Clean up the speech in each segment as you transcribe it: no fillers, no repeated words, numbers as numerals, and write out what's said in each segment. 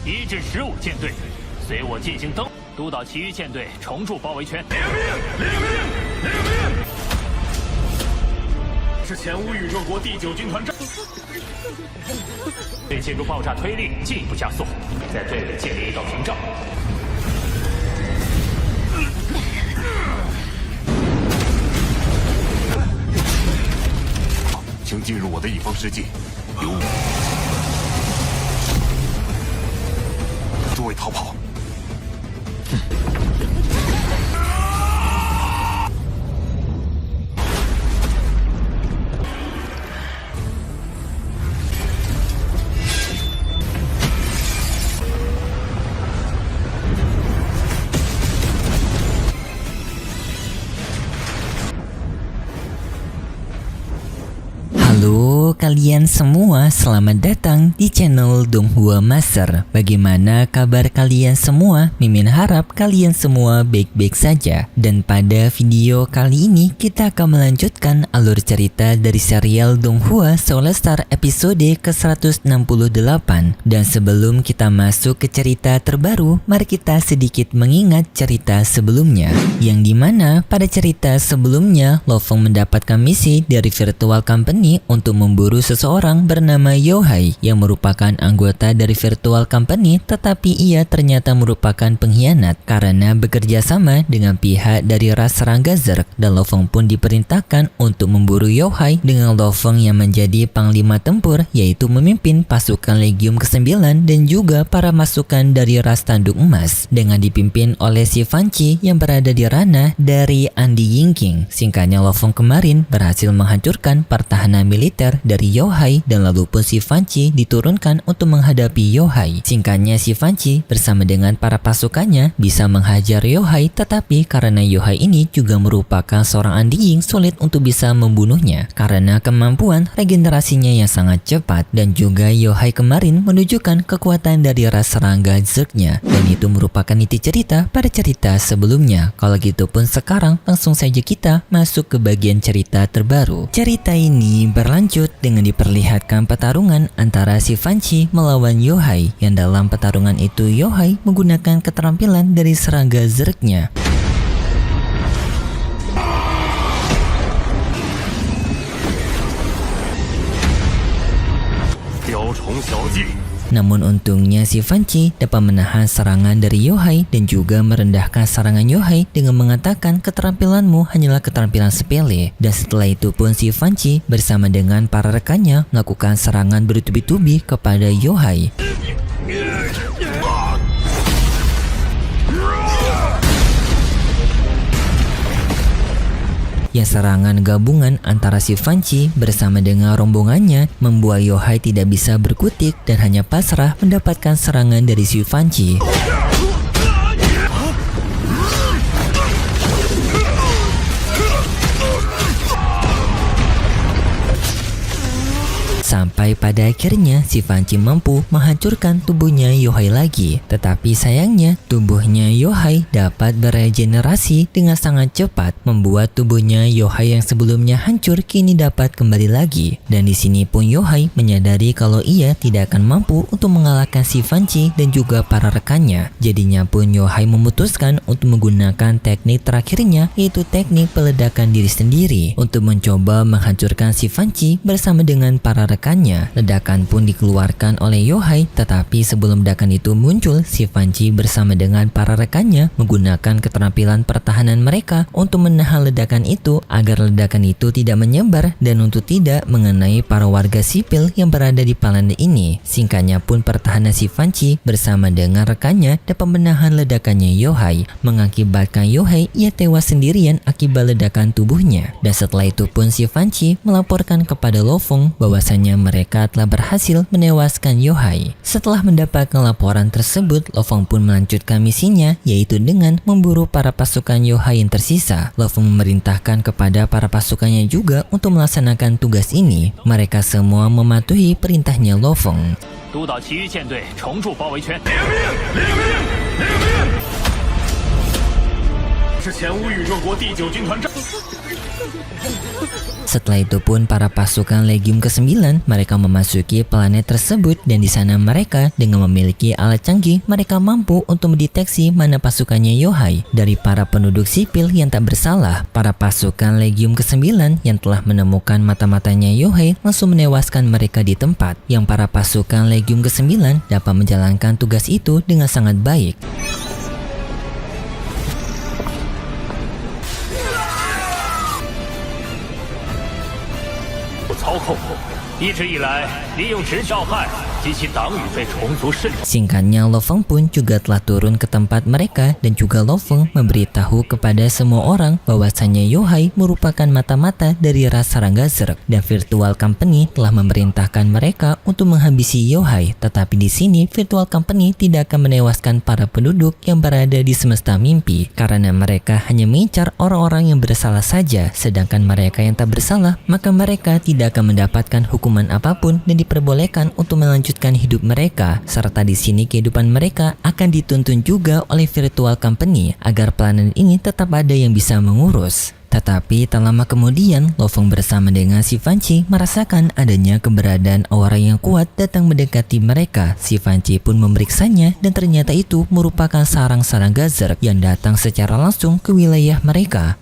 1至15舰队，随我进行登。督导其余舰队重筑包围圈。领命！是前无宇宙国第9军团战。对进入爆炸推力进一步加速，在队尾建立一道屏障。请进入我的一方世界，由我。诸位逃跑！Halo kalian semua, selamat datang di channel Donghua Master. Bagaimana kabar kalian semua? Mimin harap kalian semua baik-baik saja. Dan pada video kali ini kita akan melanjutkan alur cerita dari serial Donghua Soulstar episode ke-168. Dan sebelum kita masuk ke cerita terbaru, mari kita sedikit mengingat cerita sebelumnya. Yang dimana pada cerita sebelumnya Lo Feng mendapatkan misi dari Virtual Company untuk memburu seseorang bernama Yohai yang merupakan anggota dari Virtual Company, tetapi ia ternyata merupakan pengkhianat karena bekerja sama dengan pihak dari ras serangga Zerg, dan Lo Feng pun diperintahkan untuk memburu Yohai dengan Lo Feng yang menjadi panglima tempur, yaitu memimpin pasukan Legium ke-9 dan juga para pasukan dari ras tanduk emas dengan dipimpin oleh si Fanci yang berada di ranah dari Andi Yingqing. Singkatnya, Lo Feng kemarin berhasil menghancurkan pertahanan militer dari Yohai, dan lalu pun si Fanci diturunkan untuk menghadapi Yohai. Singkatnya, si Fanci bersama dengan para pasukannya bisa menghajar Yohai, tetapi karena Yohai ini juga merupakan seorang anjing, sulit untuk bisa membunuhnya karena kemampuan regenerasinya yang sangat cepat, dan juga Yohai kemarin menunjukkan kekuatan dari ras serangga Zergnya, dan itu merupakan inti cerita pada cerita sebelumnya. Kalau gitu pun sekarang langsung saja kita masuk ke bagian cerita terbaru. Cerita ini berlanjut dengan diperlihatkan pertarungan antara si Fanci melawan Yohai, yang dalam pertarungan itu Yohai menggunakan keterampilan dari serangga Zergnya. Namun untungnya si Fanci dapat menahan serangan dari Yohai dan juga merendahkan serangan Yohai dengan mengatakan keterampilanmu hanyalah keterampilan sepele. Dan setelah itu pun si Fanci bersama dengan para rekannya melakukan serangan bertubi-tubi kepada Yohai. Yang serangan gabungan antara si Fanci bersama dengan rombongannya membuat Yohai tidak bisa berkutik dan hanya pasrah mendapatkan serangan dari si Fanci. Sampai pada akhirnya si Fanci mampu menghancurkan tubuhnya Yohai lagi. Tetapi sayangnya tubuhnya Yohai dapat beregenerasi dengan sangat cepat, membuat tubuhnya Yohai yang sebelumnya hancur kini dapat kembali lagi. Dan di sini pun Yohai menyadari kalau ia tidak akan mampu untuk mengalahkan si Fanci dan juga para rekannya. Jadinya pun Yohai memutuskan untuk menggunakan teknik terakhirnya, yaitu teknik peledakan diri sendiri untuk mencoba menghancurkan si Fanci bersama dengan para rekannya. Ledakan pun dikeluarkan oleh Yohai, tetapi sebelum ledakan itu muncul, si Fanci bersama dengan para rekannya menggunakan keterampilan pertahanan mereka untuk menahan ledakan itu agar ledakan itu tidak menyebar dan untuk tidak mengenai para warga sipil yang berada di planet ini. Singkatnya pun pertahanan si Fanci bersama dengan rekannya dapat menahan ledakannya Yohai, mengakibatkan Yohai ia tewas sendirian akibat ledakan tubuhnya. Dan setelah itu pun si Fanci melaporkan kepada Lo Feng bahwasanya mereka telah berhasil menewaskan Yohai. Setelah mendapatkan laporan tersebut, Lo Feng pun melanjutkan misinya, yaitu dengan memburu para pasukan Yohai yang tersisa. Lo Feng memerintahkan kepada para pasukannya juga untuk melaksanakan tugas ini. Mereka semua mematuhi perintahnya Lo Feng. 督导其余舰队重筑包围圈。是前无宇宙国第9军团战。Setelah itu pun para pasukan Legium ke-9 mereka memasuki planet tersebut, dan di sana mereka dengan memiliki alat canggih mereka mampu untuk mendeteksi mana pasukannya Yohai dari para penduduk sipil yang tak bersalah. Para pasukan Legium ke-9 yang telah menemukan mata-matanya Yohai langsung menewaskan mereka di tempat, yang para pasukan Legium ke-9 dapat menjalankan tugas itu dengan sangat baik. 操控，一直以来利用直教害及其党羽被虫族渗透。 Singkatnya, Lo Feng pun juga telah turun ke tempat mereka, dan juga Lo Feng memberitahu kepada semua orang bahwasannya Yohai merupakan mata-mata dari ras Serangga Zerg, dan Virtual Company telah memerintahkan mereka untuk menghabisi Yohai. Tetapi di sini Virtual Company tidak akan menewaskan para penduduk yang berada di semesta mimpi, karena mereka hanya mengincar orang-orang yang bersalah saja, sedangkan mereka yang tak bersalah maka mereka tidak akan mendapatkan hukuman apapun dan diperbolehkan untuk melanjutkan hidup mereka, serta di sini kehidupan mereka akan dituntun juga oleh Virtual Company agar planet ini tetap ada yang bisa mengurus. Tetapi tak lama kemudian, Lo Feng bersama dengan si Fanci merasakan adanya keberadaan aura yang kuat datang mendekati mereka. Si Fanci pun memeriksanya, dan ternyata itu merupakan sarang Serangga Zerg yang datang secara langsung ke wilayah mereka.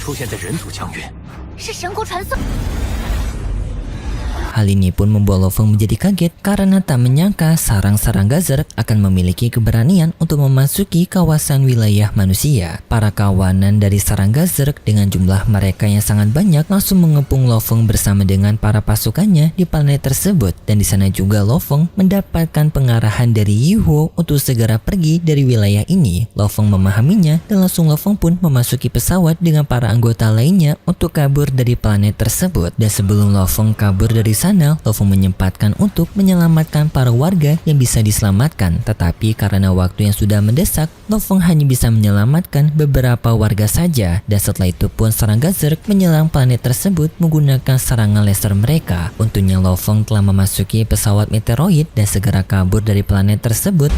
出现在人族疆域， 是神国传送。 Hal ini pun membuat Lo Feng menjadi kaget karena tak menyangka sarang Serangga Zerg akan memiliki keberanian untuk memasuki kawasan wilayah manusia. Para kawanan dari Serangga Zerg dengan jumlah mereka yang sangat banyak langsung mengepung Lo Feng bersama dengan para pasukannya di planet tersebut, dan di sana juga Lo Feng mendapatkan pengarahan dari Yihuo untuk segera pergi dari wilayah ini. Lo Feng memahaminya, dan langsung Lo Feng pun memasuki pesawat dengan para anggota lainnya untuk kabur dari planet tersebut. Dan sebelum Lo Feng kabur dari sana, Lo Feng menyempatkan untuk menyelamatkan para warga yang bisa diselamatkan. Tetapi karena waktu yang sudah mendesak, Lo Feng hanya bisa menyelamatkan beberapa warga saja. Dan setelah itu pun Serangga Zerg menyerang planet tersebut menggunakan serangan laser mereka. Untungnya Lo Feng telah memasuki pesawat meteoroid dan segera kabur dari planet tersebut.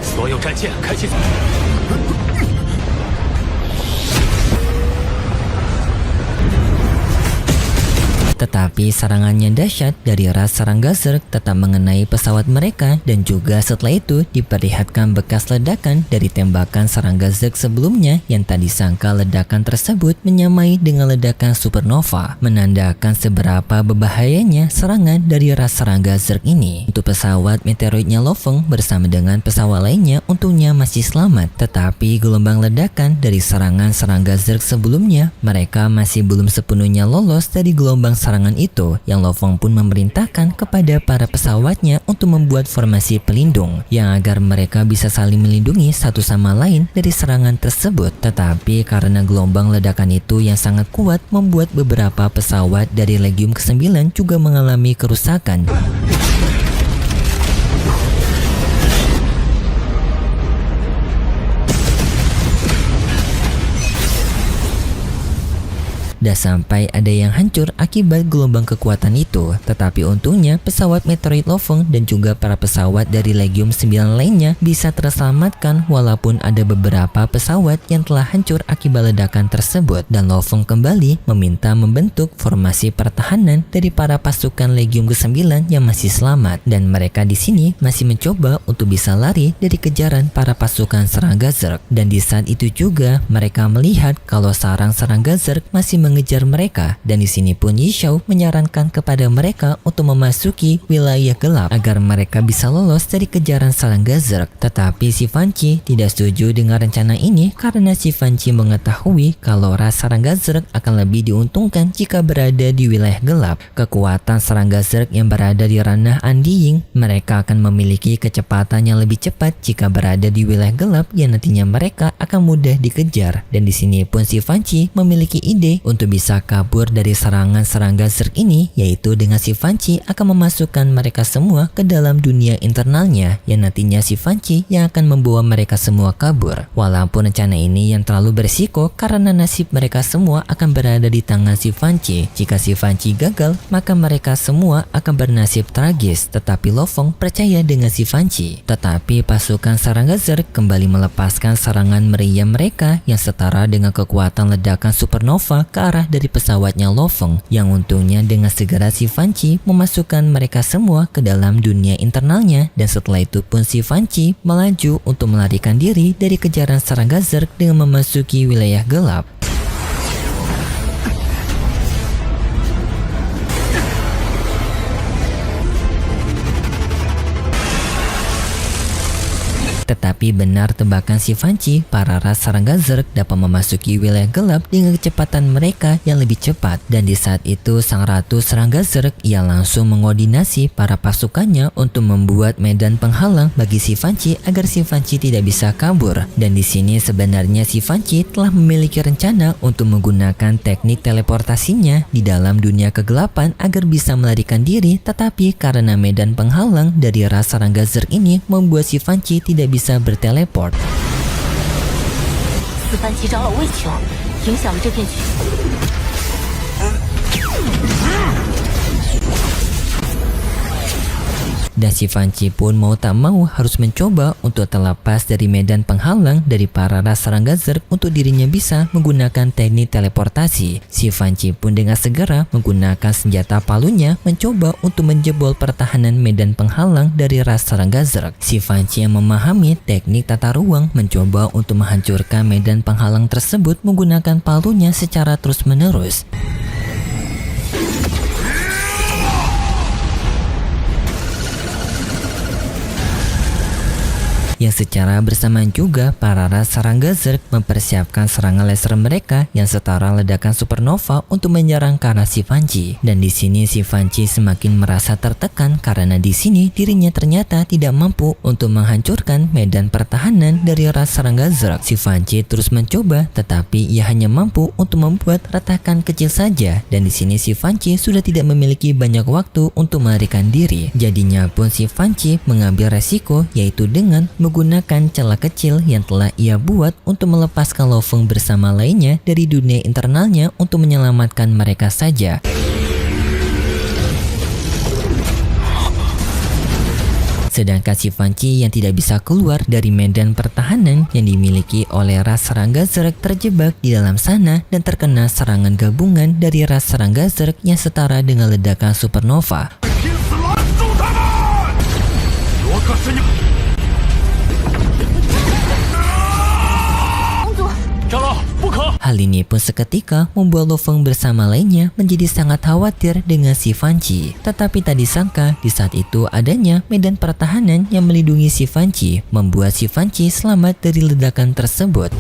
所有战舰开启。 Tetapi serangannya dahsyat dari ras Serangga Zerg tetap mengenai pesawat mereka, dan juga setelah itu diperlihatkan bekas ledakan dari tembakan Serangga Zerg sebelumnya yang tak disangka ledakan tersebut menyamai dengan ledakan supernova, menandakan seberapa berbahayanya serangan dari ras Serangga Zerg ini. Untuk pesawat meteoroidnya Lo Feng bersama dengan pesawat lainnya untungnya masih selamat, tetapi gelombang ledakan dari serangan Serangga Zerg sebelumnya mereka masih belum sepenuhnya lolos dari gelombang serangan itu, yang Lo Feng pun memerintahkan kepada para pesawatnya untuk membuat formasi pelindung yang agar mereka bisa saling melindungi satu sama lain dari serangan tersebut. Tetapi karena gelombang ledakan itu yang sangat kuat membuat beberapa pesawat dari Legium ke-9 juga mengalami kerusakan. Dan sampai ada yang hancur akibat gelombang kekuatan itu. Tetapi untungnya pesawat meteoroid Lo Feng dan juga para pesawat dari Legium 9 lainnya bisa terselamatkan, walaupun ada beberapa pesawat yang telah hancur akibat ledakan tersebut. Dan Lo Feng kembali meminta membentuk formasi pertahanan dari para pasukan Legium ke-9 yang masih selamat, dan mereka di sini masih mencoba untuk bisa lari dari kejaran para pasukan Serangga Zerg. Dan di saat itu juga mereka melihat kalau sarang Serangga Zerg masih mengejar mereka, dan di sini pun Yishao menyarankan kepada mereka untuk memasuki wilayah gelap agar mereka bisa lolos dari kejaran Serangga Zerg. Tetapi si Fanci tidak setuju dengan rencana ini karena si Fanci mengetahui kalau ras Serangga Zerg akan lebih diuntungkan jika berada di wilayah gelap. Kekuatan Serangga Zerg yang berada di ranah Undying, mereka akan memiliki kecepatan yang lebih cepat jika berada di wilayah gelap yang nantinya mereka akan mudah dikejar. Dan di sini pun si Fanci memiliki ide untuk bisa kabur dari serangan serangga Zerg ini, yaitu dengan si Fanci akan memasukkan mereka semua ke dalam dunia internalnya, yang nantinya si Fanci yang akan membawa mereka semua kabur. Walaupun rencana ini yang terlalu berisiko karena nasib mereka semua akan berada di tangan si Fanci. Jika si Fanci gagal, maka mereka semua akan bernasib tragis. Tetapi Lo Fong percaya dengan si Fanci. Tetapi pasukan serangga Zerg kembali melepaskan serangan meriam mereka yang setara dengan kekuatan ledakan supernova ke arah dari pesawatnya Lo Fong, yang untungnya dengan segera si Fanci memasukkan mereka semua ke dalam dunia internalnya, dan setelah itu pun si Fanci melaju untuk melarikan diri dari kejaran serangga Zerg dengan memasuki wilayah gelap. Tetapi benar tebakan si Fanci, para ras serangga Zerg dapat memasuki wilayah gelap dengan kecepatan mereka yang lebih cepat. Dan di saat itu sang ratu serangga Zerg ia langsung mengoordinasi para pasukannya untuk membuat medan penghalang bagi si Fanci agar si Fanci tidak bisa kabur. Dan di sini sebenarnya si Fanci telah memiliki rencana untuk menggunakan teknik teleportasinya di dalam dunia kegelapan agar bisa melarikan diri, tetapi karena medan penghalang dari ras serangga Zerg ini membuat si Fanci tidak bisa berteleport. 四番旗长老魏球，影响了这片区域。 Dan si Fanci pun mau tak mau harus mencoba untuk terlepas dari medan penghalang dari para ras serangga Zerg untuk dirinya bisa menggunakan teknik teleportasi. Si Fanci pun dengan segera menggunakan senjata palunya mencoba untuk menjebol pertahanan medan penghalang dari ras serangga Zerg. Si Fanci yang memahami teknik tata ruang mencoba untuk menghancurkan medan penghalang tersebut menggunakan palunya secara terus-menerus. Yang secara bersamaan juga para ras serangga Zerg mempersiapkan serangan laser mereka yang setara ledakan supernova untuk menyerang ke arah si Fanci. Dan di sini si Fanci semakin merasa tertekan karena di sini dirinya ternyata tidak mampu untuk menghancurkan medan pertahanan dari ras serangga Zerg. Si Fanci terus mencoba, tetapi ia hanya mampu untuk membuat retakan kecil saja. Dan di sini si Fanci sudah tidak memiliki banyak waktu untuk melarikan diri. Jadinya pun si Fanci mengambil resiko, yaitu dengan menggunakan celah kecil yang telah ia buat untuk melepaskan Lo Fong bersama lainnya dari dunia internalnya untuk menyelamatkan mereka saja. Sedangkan si Fanci yang tidak bisa keluar dari medan pertahanan yang dimiliki oleh ras serangga Zerg terjebak di dalam sana dan terkena serangan gabungan dari ras serangga Zerg yang setara dengan ledakan supernova. Hal ini pun seketika membuat Lo Fong bersama lainnya menjadi sangat khawatir dengan si Fanci. Tetapi tak disangka di saat itu adanya medan pertahanan yang melindungi si Fanci, membuat si Fanci selamat dari ledakan tersebut.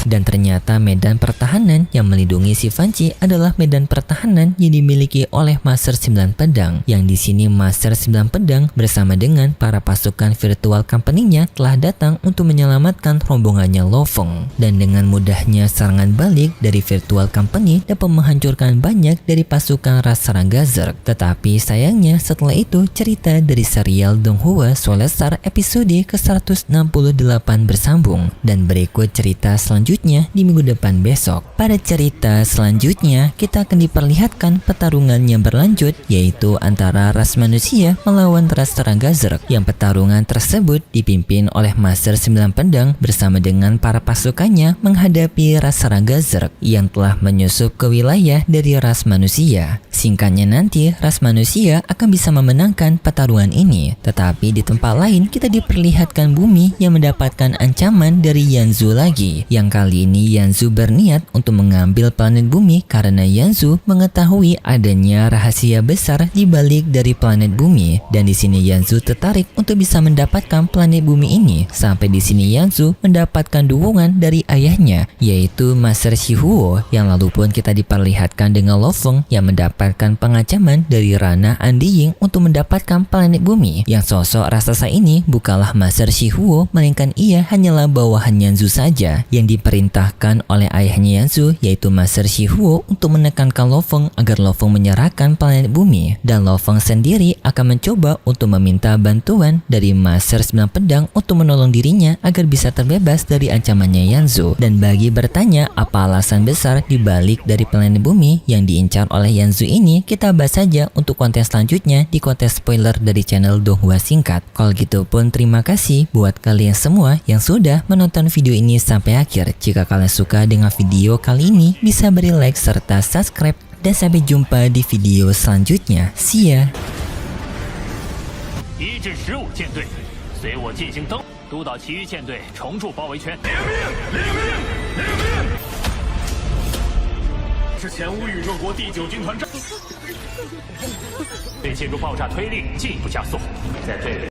Dan ternyata medan pertahanan yang melindungi si Fanci adalah medan pertahanan yang dimiliki oleh Master 9 Pedang. Yang di sini Master 9 Pedang bersama dengan para pasukan virtual company-nya telah datang untuk menyelamatkan rombongannya Lo Fong. Dan dengan mudahnya serangan balik dari virtual company dapat menghancurkan banyak dari pasukan ras serangga Zerg. Tetapi sayangnya setelah itu cerita dari serial Donghua Soul-Star episode ke-168 bersambung. Dan berikut cerita selanjutnya di minggu depan besok. Pada cerita selanjutnya kita akan diperlihatkan pertarungan yang berlanjut, yaitu antara ras manusia melawan ras serangga Zerg, yang pertarungan tersebut dipimpin oleh Master 9 Pedang bersama dengan para pasukannya menghadapi ras serangga Zerg yang telah menyusup ke wilayah dari ras manusia. Singkatnya nanti ras manusia akan bisa memenangkan pertarungan ini, tetapi di tempat lain kita diperlihatkan bumi yang mendapatkan ancaman dari Yanzu lagi, yang kali Kali ini Yanzu berniat untuk mengambil planet bumi karena Yanzu mengetahui adanya rahasia besar di balik dari planet bumi. Dan di sini Yanzu tertarik untuk bisa mendapatkan planet bumi ini. Sampai di sini Yanzu mendapatkan dukungan dari ayahnya, yaitu Master Shihuo, yang lalu pun kita diperlihatkan dengan Lo Feng yang mendapatkan pengancaman dari Rana Andi Ying untuk mendapatkan planet bumi. Yang sosok raksasa ini bukanlah Master Shihuo, melainkan ia hanyalah bawahan Yanzu saja yang diperintahkan oleh ayahnya Yanzu, yaitu Master Shihuo, untuk menekankan Lo Feng agar Lo Feng menyerahkan planet bumi. Dan Lo Feng sendiri akan mencoba untuk meminta bantuan dari Master 9 Pedang untuk menolong dirinya agar bisa terbebas dari ancamannya Yanzu. Dan bagi bertanya apa alasan besar dibalik dari planet bumi yang diincar oleh Yanzu ini, kita bahas saja untuk konten selanjutnya di konten spoiler dari channel Donghua Singkat. Kalau gitu pun terima kasih buat kalian semua yang sudah menonton video ini sampai akhir. Jika kalian suka dengan video kali ini, bisa beri like serta subscribe, dan sampai jumpa di video selanjutnya. See ya! 1至15舰队，随我进行登，督导其余舰队重筑包围圈。领命！是前无宇宙国第9军团战。对建筑爆炸推力进一步加速，在队里。